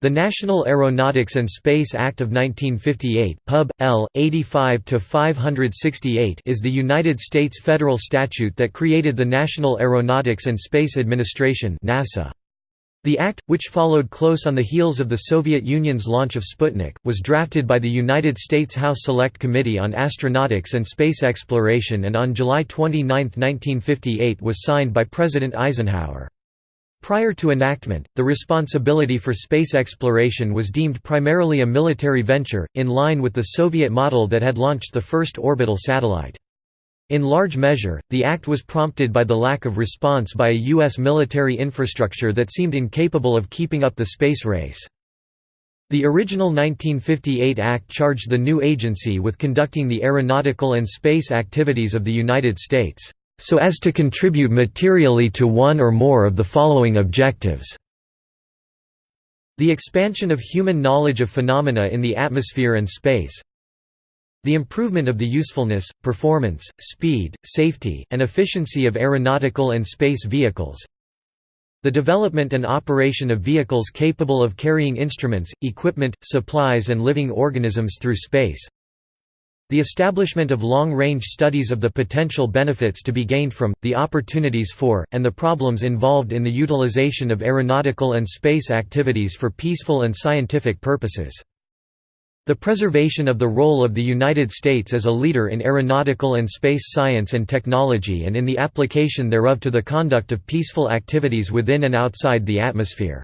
The National Aeronautics and Space Act of 1958 Pub. L. 85-568 is the United States federal statute that created the National Aeronautics and Space Administration (NASA). The act, which followed close on the heels of the Soviet Union's launch of Sputnik, was drafted by the United States House Select Committee on Astronautics and Space Exploration and on July 29, 1958 was signed by President Eisenhower. Prior to enactment, the responsibility for space exploration was deemed primarily a military venture, in line with the Soviet model that had launched the first orbital satellite. In large measure, the act was prompted by the lack of response by a U.S. military infrastructure that seemed incapable of keeping up the space race. The original 1958 act charged the new agency with conducting the aeronautical and space activities of the United States, so as to contribute materially to one or more of the following objectives. The expansion of human knowledge of phenomena in the atmosphere and space. The improvement of the usefulness, performance, speed, safety, and efficiency of aeronautical and space vehicles. The development and operation of vehicles capable of carrying instruments, equipment, supplies and living organisms through space. The establishment of long-range studies of the potential benefits to be gained from, the opportunities for, and the problems involved in the utilization of aeronautical and space activities for peaceful and scientific purposes. The preservation of the role of the United States as a leader in aeronautical and space science and technology and in the application thereof to the conduct of peaceful activities within and outside the atmosphere.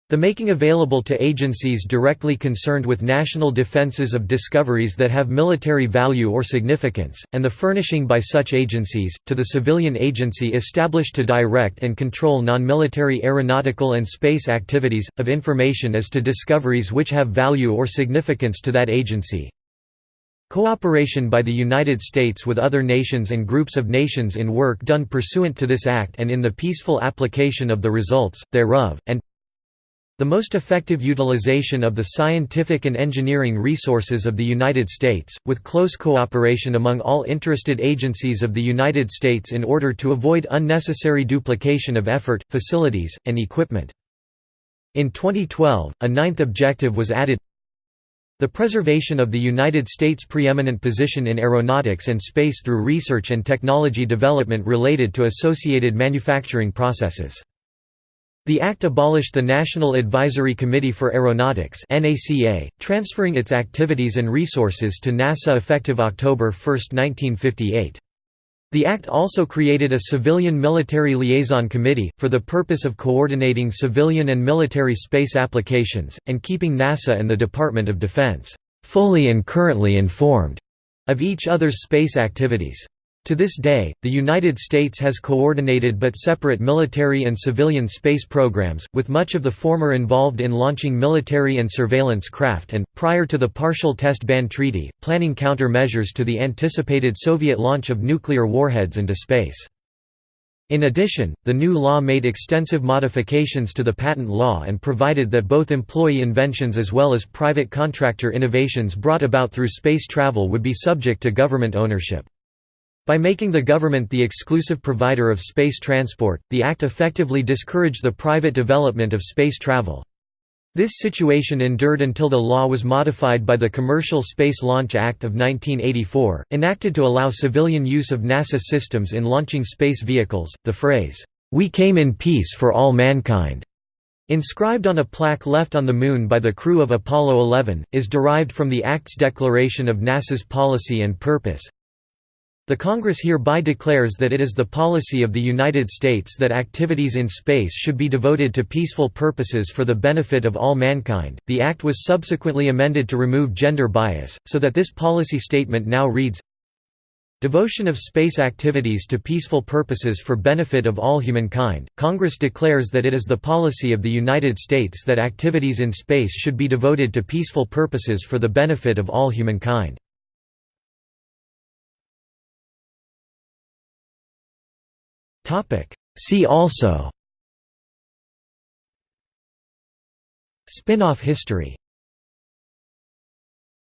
The making available to agencies directly concerned with national defenses of discoveries that have military value or significance, and the furnishing by such agencies, to the civilian agency established to direct and control non-military aeronautical and space activities, of information as to discoveries which have value or significance to that agency. Cooperation by the United States with other nations and groups of nations in work done pursuant to this act and in the peaceful application of the results thereof, and the most effective utilization of the scientific and engineering resources of the United States, with close cooperation among all interested agencies of the United States in order to avoid unnecessary duplication of effort, facilities, and equipment. In 2012, a ninth objective was added: the preservation of the United States' preeminent position in aeronautics and space through research and technology development related to associated manufacturing processes. The Act abolished the National Advisory Committee for Aeronautics (NACA), transferring its activities and resources to NASA effective October 1, 1958. The Act also created a Civilian-Military Liaison Committee, for the purpose of coordinating civilian and military space applications, and keeping NASA and the Department of Defense fully and currently informed of each other's space activities. To this day, the United States has coordinated but separate military and civilian space programs, with much of the former involved in launching military and surveillance craft and, prior to the Partial Test Ban Treaty, planning counter-measures to the anticipated Soviet launch of nuclear warheads into space. In addition, the new law made extensive modifications to the patent law and provided that both employee inventions as well as private contractor innovations brought about through space travel would be subject to government ownership. By making the government the exclusive provider of space transport, the Act effectively discouraged the private development of space travel. This situation endured until the law was modified by the Commercial Space Launch Act of 1984, enacted to allow civilian use of NASA systems in launching space vehicles. The phrase, "We came in peace for all mankind," inscribed on a plaque left on the Moon by the crew of Apollo 11, is derived from the Act's declaration of NASA's policy and purpose. The Congress hereby declares that it is the policy of the United States that activities in space should be devoted to peaceful purposes for the benefit of all mankind. The Act was subsequently amended to remove gender bias, so that this policy statement now reads: Devotion of space activities to peaceful purposes for benefit of all humankind. Congress declares that it is the policy of the United States that activities in space should be devoted to peaceful purposes for the benefit of all humankind. See also: Spin-off history.